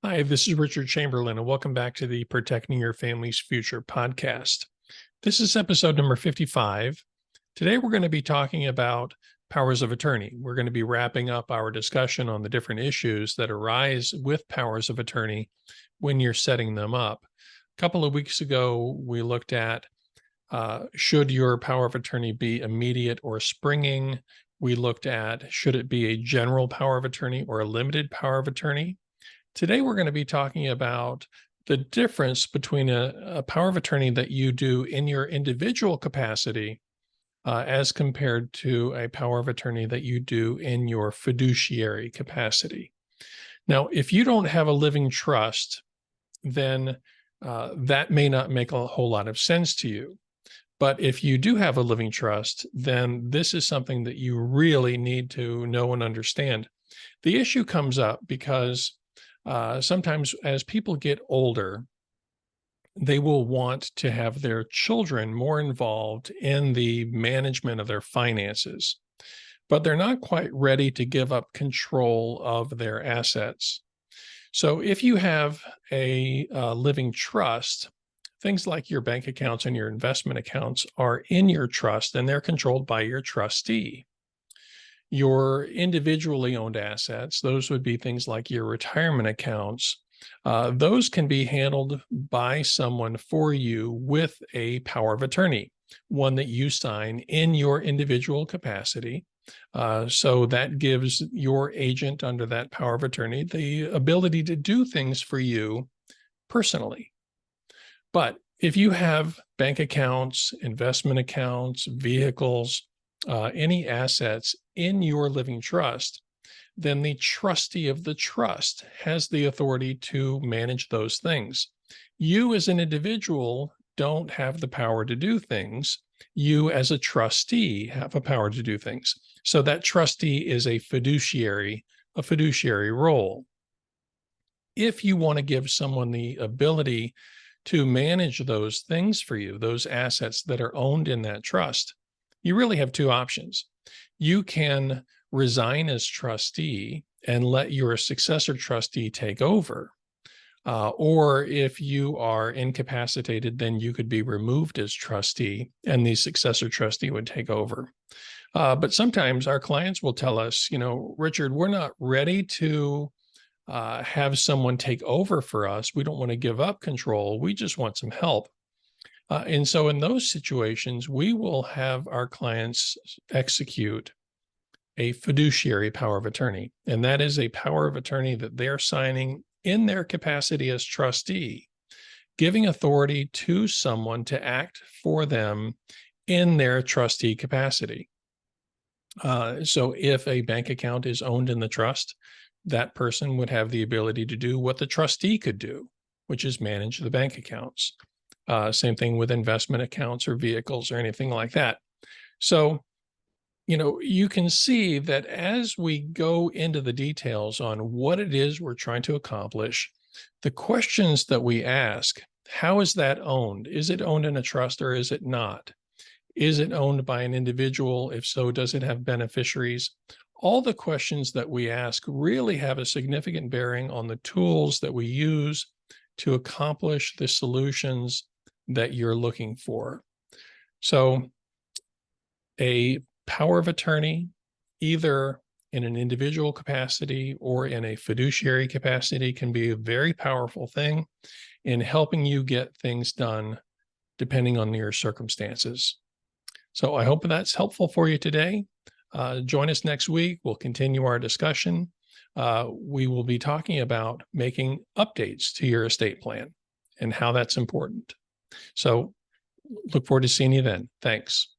Hi, this is Richard Chamberlain, and welcome back to the Protecting Your Family's Future podcast. This is episode number 55. Today, we're going to be talking about powers of attorney. We're going to be wrapping up our discussion on the different issues that arise with powers of attorney when you're setting them up. A couple of weeks ago, we looked at should your power of attorney be immediate or springing? We looked at should it be a general power of attorney or a limited power of attorney? Today, we're going to be talking about the difference between a power of attorney that you do in your individual capacity as compared to a power of attorney that you do in your fiduciary capacity. Now, if you don't have a living trust, then that may not make a whole lot of sense to you. But if you do have a living trust, then this is something that you really need to know and understand. The issue comes up because sometimes as people get older, they will want to have their children more involved in the management of their finances, but they're not quite ready to give up control of their assets. So if you have a living trust, things like your bank accounts and your investment accounts are in your trust and they're controlled by your trustee. Your individually owned assets, those would be things like your retirement accounts. Those can be handled by someone for you with a power of attorney, one that you sign in your individual capacity. So that gives your agent under that power of attorney the ability to do things for you personally. But if you have bank accounts, investment accounts, vehicles, any assets in your living trust, then the trustee of the trust has the authority to manage those things. You as an individual don't have the power to do things. You as a trustee have a power to do things. So that trustee is a fiduciary role. If you want to give someone the ability to manage those things for you, those assets that are owned in that trust, you really have two options. You can resign as trustee and let your successor trustee take over. Or if you are incapacitated, then you could be removed as trustee and the successor trustee would take over. But sometimes our clients will tell us, Richard, we're not ready to have someone take over for us. We don't want to give up control. We just want some help. And so in those situations, we will have our clients execute a fiduciary power of attorney. And that is a power of attorney that they're signing in their capacity as trustee, giving authority to someone to act for them in their trustee capacity. So if a bank account is owned in the trust, that person would have the ability to do what the trustee could do, which is manage the bank accounts. Same thing with investment accounts or vehicles or anything like that. So, you can see that as we go into the details on what it is we're trying to accomplish, the questions that we ask, how is that owned? Is it owned in a trust or is it not? Is it owned by an individual? If so, does it have beneficiaries? All the questions that we ask really have a significant bearing on the tools that we use to accomplish the solutions that you're looking for. So a power of attorney, either in an individual capacity or in a fiduciary capacity, can be a very powerful thing in helping you get things done depending on your circumstances. So I hope that's helpful for you today. Join us next week. We'll continue our discussion. We will be talking about making updates to your estate plan and how that's important. So look forward to seeing you then. Thanks.